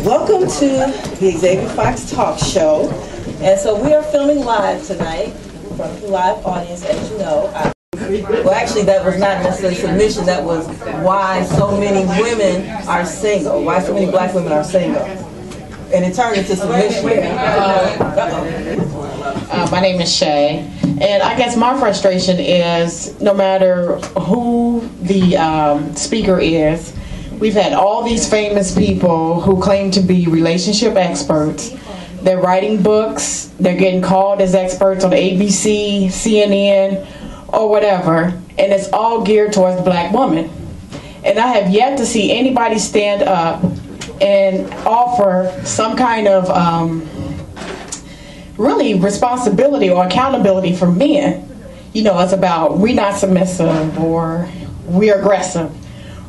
Welcome to the Xavia Fox Talk Show. And so we are filming live tonight, in front of a live audience, as you know. Well, actually, that was not necessarily submission. That was why so many women are single, why so many black women are single. And it turned into submission. My name is Shay, and I guess my frustration is no matter who the speaker is, we've had all these famous people who claim to be relationship experts. They're writing books, they're getting called as experts on ABC, CNN, or whatever, and it's all geared towards the black woman. And I have yet to see anybody stand up and offer some kind of really responsibility or accountability for men. You know, it's about we're not submissive, or we're aggressive,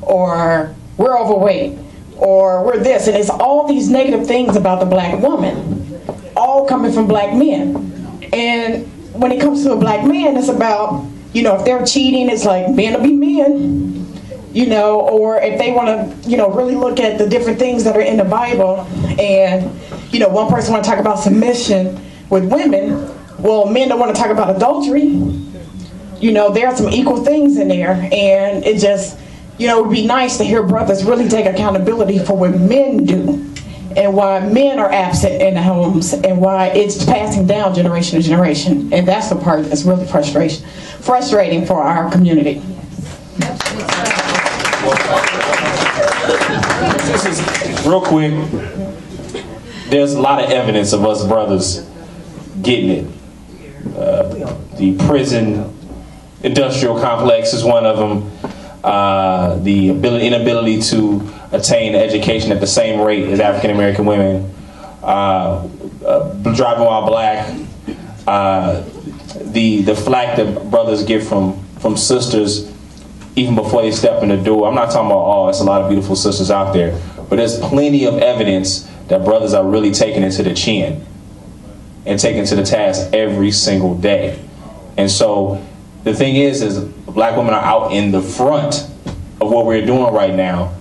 or we're overweight, or we're this. And it's all these negative things about the black woman, all coming from black men. And when it comes to a black man, it's about, you know, if they're cheating, it's like men will be men. You know, or if they want to, you know, really look at the different things that are in the Bible, and, you know, one person want to talk about submission with women, well, men don't want to talk about adultery. You know, there are some equal things in there, and it just, you know, it would be nice to hear brothers really take accountability for what men do, and why men are absent in the homes, and why it's passing down generation to generation. And that's the part that's really frustrating for our community. This is real quick. There's a lot of evidence of us brothers getting it. The prison industrial complex is one of them. The inability to attain education at the same rate as African American women. Driving while black. The flack that brothers get from sisters even before they step in the door. I'm not talking about, oh, it's a lot of beautiful sisters out there, but there's plenty of evidence that brothers are really taking it to the chin and taking to the task every single day. And so the thing is black women are out in the front of what we're doing right now.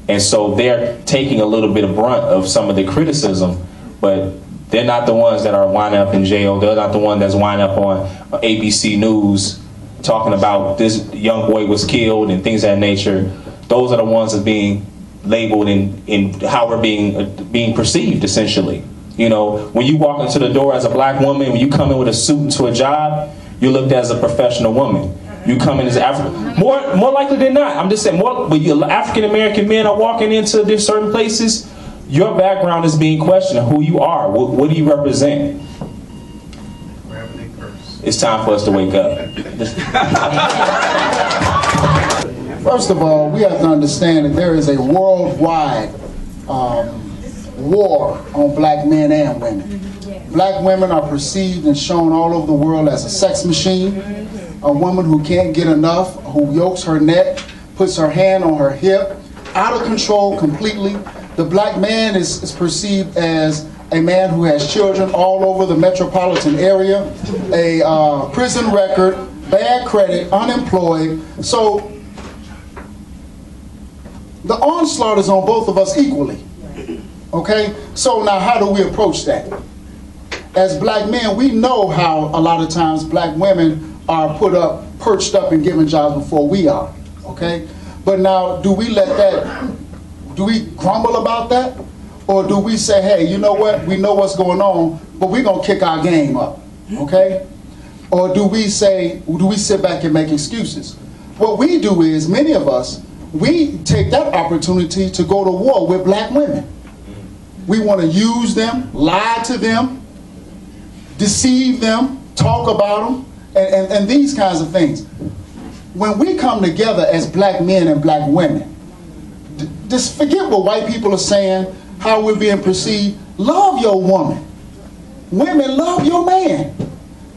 And so they're taking a little bit of brunt of some of the criticism, but they're not the ones that are winding up in jail. They're not the one that's winding up on ABC News talking about this young boy was killed and things of that nature. Those are the ones that are being labeled in how we're being perceived, essentially. You know, when you walk into the door as a black woman, when you come in with a suit into a job, you're looked at as a professional woman. You come in as African, more likely than not. I'm just saying, when you African American men are walking into these certain places, your background is being questioned. Who you are, what do you represent? It's time for us to wake up. First of all, we have to understand that there is a worldwide war on black men and women. Black women are perceived and shown all over the world as a sex machine, a woman who can't get enough, who yokes her neck, puts her hand on her hip, out of control completely. The black man is perceived as a man who has children all over the metropolitan area, a prison record, bad credit, unemployed. So the onslaught is on both of us equally. Okay? So now how do we approach that? As black men, we know how a lot of times black women are perched up and given jobs before we are. Okay? But now, do we grumble about that? Or do we say, hey, you know what? We know what's going on, but we're going to kick our game up, okay? Or do we sit back and make excuses? What we do is, many of us, we take that opportunity to go to war with black women. We want to use them, lie to them, deceive them, talk about them, and these kinds of things. When we come together as black men and black women, just forget what white people are saying, how we're being perceived. Love your woman. Women, love your man.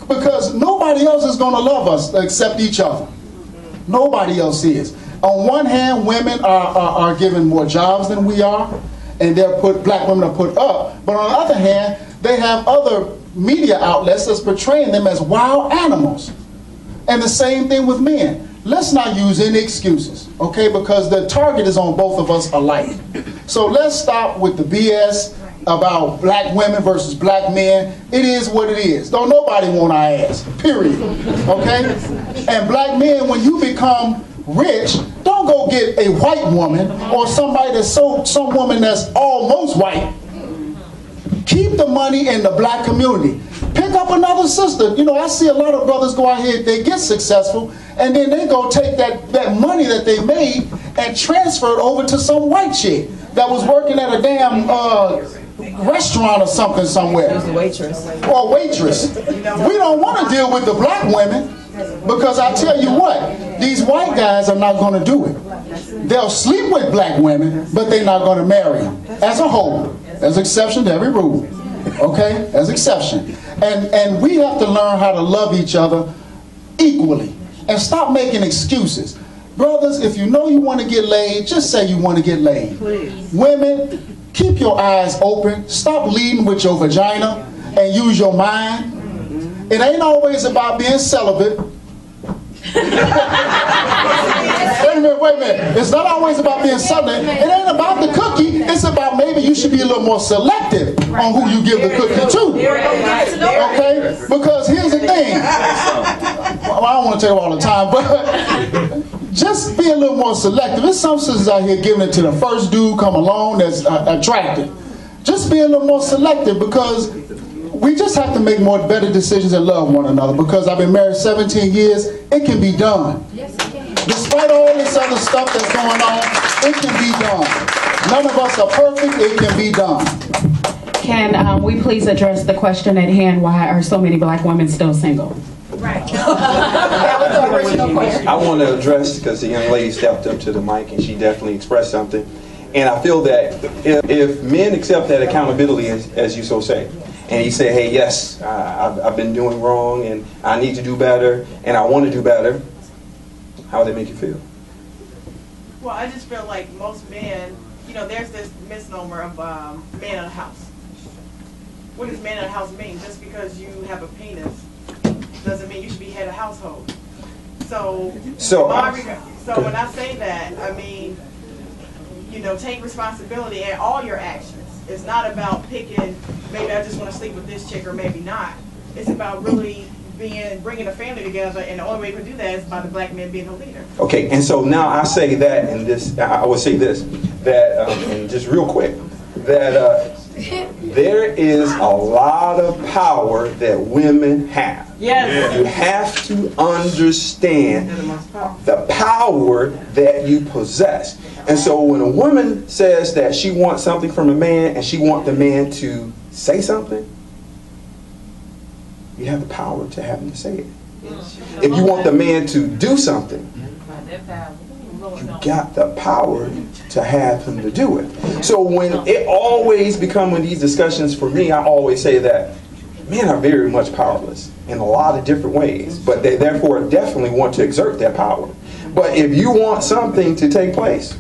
Because nobody else is going to love us except each other. Nobody else is. On one hand, women are given more jobs than we are, and black women are put up. But on the other hand, they have other media outlets that's portraying them as wild animals. And the same thing with men. let's not use any excuses, okay? Because the target is on both of us alike. So let's stop with the BS about black women versus black men. It is what it is. Don't nobody want our ass, period, okay? And black men, when you become rich, don't go get a white woman or somebody that's some woman that's almost white. Keep the money in the black community. Pick up another sister. You know, I see a lot of brothers go out here, they get successful, and then they go take that money that they made and transfer it over to some white chick that was working at a damn restaurant or something somewhere. There's a waitress. Or a waitress. We don't want to deal with the black women, because I tell you what, these white guys are not going to do it. They'll sleep with black women, but they're not going to marry them as a whole. There's exception to every rule. Okay? There's exception. And we have to learn how to love each other equally and stop making excuses. Brothers, if you know you want to get laid, just say you want to get laid. Please. Women, keep your eyes open. Stop leading with your vagina and use your mind. It ain't always about being celibate. Wait a minute. It's not always about being celibate. It ain't about the cookie. It's about maybe you should be a little more selective on who you give the cookie to. Okay? Because here's the thing. Well, I don't want to tell you all the time, but just be a little more selective. There's some sisters out here giving it to the first dude come along that's attractive. Just be a little more selective, because we just have to make better decisions and love one another. Because I've been married 17 years, it can be done. Yes, it can. Despite all this other stuff that's going on, it can be done. None of us are perfect, it can be done. Can we please address the question at hand, why are so many black women still single? Right. That was the original question. I want to address, because the young lady stepped up to the mic and she definitely expressed something. And I feel that if men accept that accountability, as you so say, and you say, hey, yes, I've been doing wrong and I need to do better and I want to do better, how would that make you feel? Well, I just feel like most men, you know, there's this misnomer of man of the house. What does man of the house mean? Just because you have a penis doesn't mean you should be head of household. So when I say that, I mean, you know, take responsibility in all your actions. It's not about picking, maybe I just want to sleep with this chick or maybe not. It's about really bringing a family together, and the only way we can do that is by the black men being the leader. Okay, and so now I say that, and this, I would say this, that, and just real quick, that there is a lot of power that women have. Yes. You have to understand the power that you possess. And so when a woman says that she wants something from a man and she wants the man to say something, you have the power to have him to say it. If you want the man to do something, you got the power to have him to do it. So when it always becomes in these discussions, for me, I always say that men are very much powerless in a lot of different ways, but they therefore definitely want to exert their power. But if you want something to take place,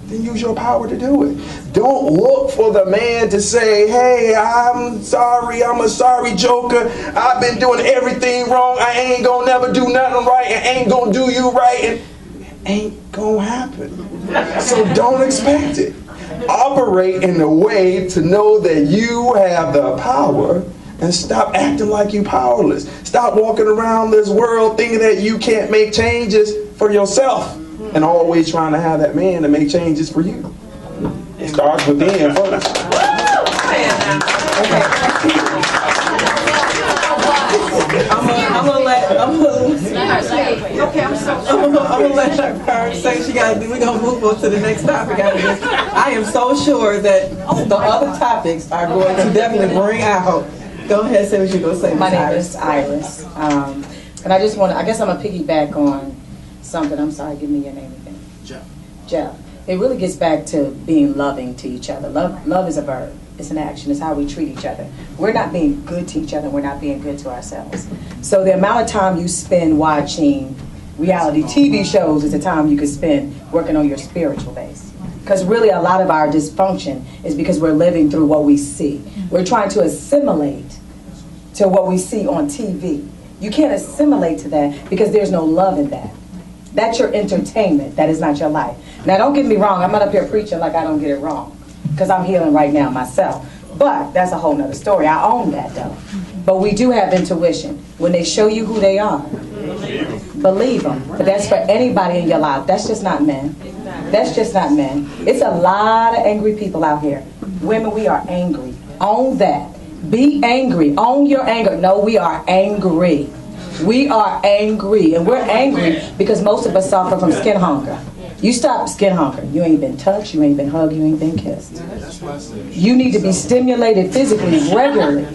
then use your power to do it. Don't look for the man to say, hey, I'm sorry, I'm a sorry joker, I've been doing everything wrong, I ain't gonna never do nothing right, and ain't gonna do you right, and it ain't gonna happen. So don't expect it. Operate in a way to know that you have the power, and stop acting like you powerless. Stop walking around this world thinking that you can't make changes for yourself and always trying to have that man to make changes for you. It starts within first. I'm gonna let her say she got. We're gonna move on to the next topic after this. I am so sure that the other topics are going to definitely bring out. Go ahead, say what you're gonna say. My name is Iris, and I just want to. I guess I'm gonna piggyback on something. I'm sorry, give me your name again. Jeff. It really gets back to being loving to each other. Love is a verb. It's an action. It's how we treat each other. We're not being good to each other. We're not being good to ourselves. So the amount of time you spend watching reality TV shows is the time you could spend working on your spiritual base. Because really a lot of our dysfunction is because we're living through what we see. We're trying to assimilate to what we see on TV. You can't assimilate to that because there's no love in that. That's your entertainment. That is not your life. Now, don't get me wrong. I'm not up here preaching like I don't get it wrong, because I'm healing right now myself. But that's a whole nother story. I own that, though. But we do have intuition. When they show you who they are, believe them. But that's for anybody in your life. That's just not men. That's just not men. It's a lot of angry people out here. Women, we are angry. Own that. Be angry. Own your anger. No, we are angry. We are angry. And we're angry because most of us suffer from skin hunger. You stop skin hunger. You ain't been touched. You ain't been hugged. You ain't been kissed. You need to be stimulated physically regularly.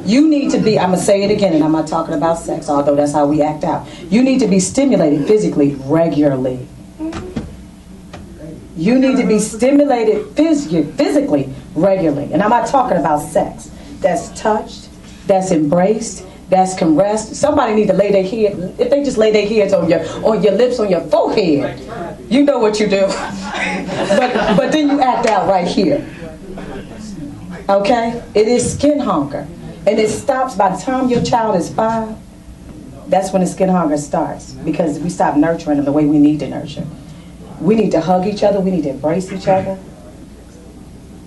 You need to be, I'm going to say it again, and I'm not talking about sex, although that's how we act out. You need to be stimulated physically regularly. You need to be stimulated physically regularly. And I'm not talking about sex. That's touched, that's embraced, that's caressed. Somebody need to lay their head, if they just lay their heads on your lips, on your forehead, you know what you do. But then you act out right here. Okay? It is skin hunger. And it stops by the time your child is 5. That's when the skin hunger starts, because we stop nurturing them the way we need to nurture. We need to hug each other. We need to embrace each other.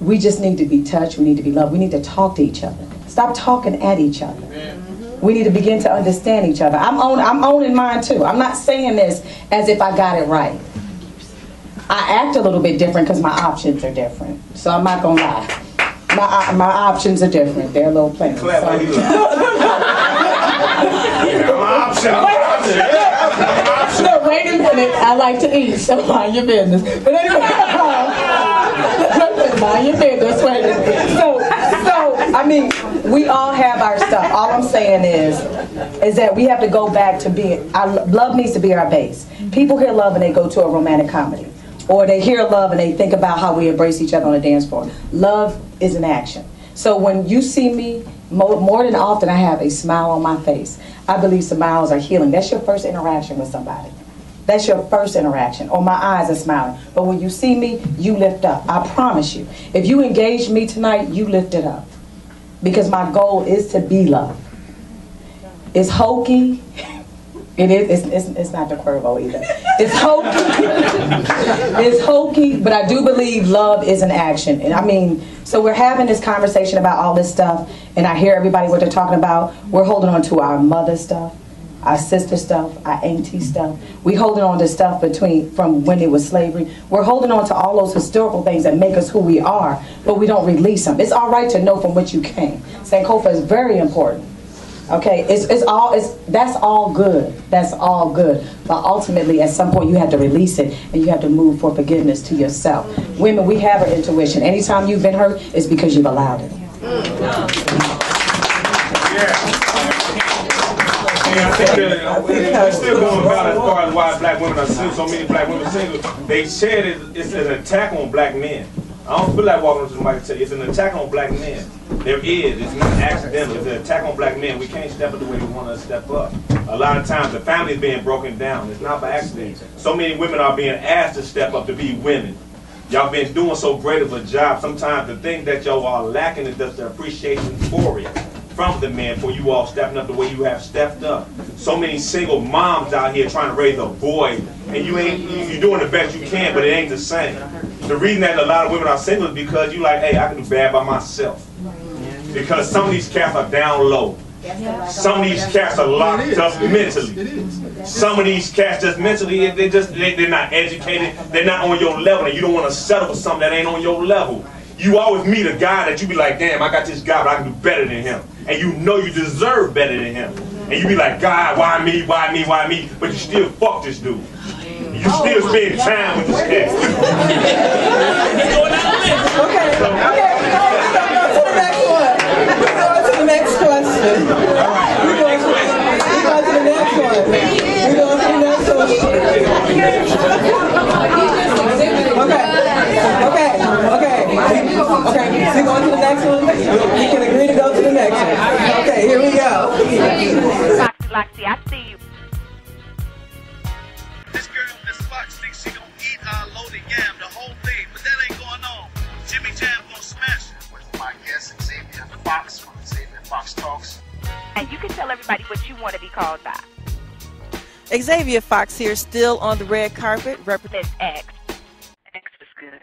We just need to be touched. We need to be loved. We need to talk to each other. Stop talking at each other. We need to begin to understand each other. I'm owning mine too. I'm not saying this as if I got it right. I act a little bit different because my options are different. So I'm not going to lie. My options are different. They're a little plain. So. No, wait a minute. I like to eat, so mind your business. But anyway, mind your business. Wait a minute. So, I mean, we all have our stuff. All I'm saying is that we have to go back to being, love needs to be our base. People hear love and they go to a romantic comedy. Or they hear love and they think about how we embrace each other on the dance floor. Love is an action. So when you see me, more than often I have a smile on my face. I believe smiles are healing. That's your first interaction with somebody. That's your first interaction. Or my eyes are smiling. But when you see me, you lift up. I promise you. If you engage me tonight, you lift it up. Because my goal is to be loved. It's hokey. It is. It's not the Cuervo either. It's hokey. It's hokey, but I do believe love is an action. And I mean, so we're having this conversation about all this stuff, and I hear everybody what they're talking about. We're holding on to our mother stuff, our sister stuff, our auntie stuff. We're holding on to stuff from when it was slavery. We're holding on to all those historical things that make us who we are, but we don't release them. It's all right to know from which you came. Sankofa is very important. Okay, that's all good. That's all good. But ultimately, at some point, you have to release it, and you have to move for forgiveness to yourself. Women, we have our intuition. Anytime you've been hurt, it's because you've allowed it. We're still going about as far as why black women are single. So many black women single. They said it's an attack on black men. I don't feel like walking up to somebody and tell you it's an attack on black men. There is. It's not accidental. It's an attack on black men. We can't step up the way we want to step up. A lot of times the family is being broken down. It's not by accident. So many women are being asked to step up to be women. Y'all been doing so great of a job. Sometimes the thing that y'all are lacking is just the appreciation for it from the men, for you all stepping up the way you have stepped up. So many single moms out here trying to raise a boy, and you're doing the best you can, but it ain't the same. The reason that a lot of women are single is because you like, hey, I can do bad by myself. Because some of these cats are down low. Some of these cats are locked up mentally. Some of these cats just mentally, they're not educated. They're not on your level, and you don't want to settle for something that ain't on your level. You always meet a guy that you be like, damn, I got this guy, but I can do better than him. And you know you deserve better than him. And you be like, God, why me, why me, why me? But you still fuck this dude. You still spend time with this cat. Okay, we're going to the next one. We're going to the next question. We're going to the next one. We're going to the next one. Okay. We're going to the next one. You can agree to go to the next one. Okay, here we go. Loxy, I see you. This girl, Miss Fox, thinks she gonna eat our loaded yam, the whole thing, but that ain't going on. Jimmy Jam gonna smash it. With my guest, Xavia Fox from Xavia Fox Talks. And you can tell everybody what you want to be called by. Xavia Fox here, still on the red carpet, represents X. X is good.